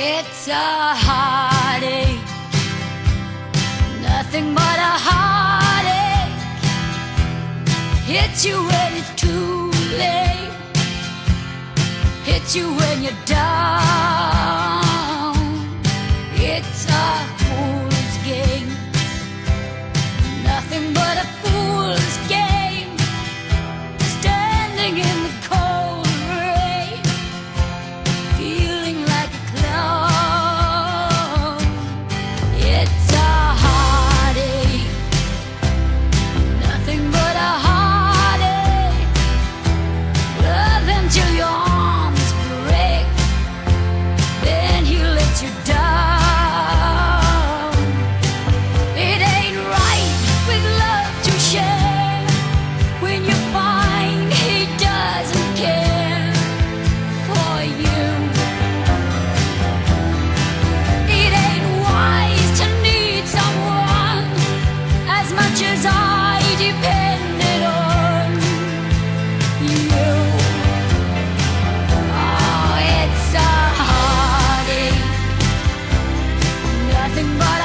It's a heartache, nothing but a heartache. Hits you when it's too late, hits you when you're down. It's a fool's game, nothing but a fool's game. Standing in the cold rain, feeling like a clown. It's a heartache, nothing but a heartache. Love until your arms break, then he lets you down. It ain't right with love to share when you find he doesn't care for you. It ain't wise to need someone as much as I depended on you. Oh, it's a heartache, nothing but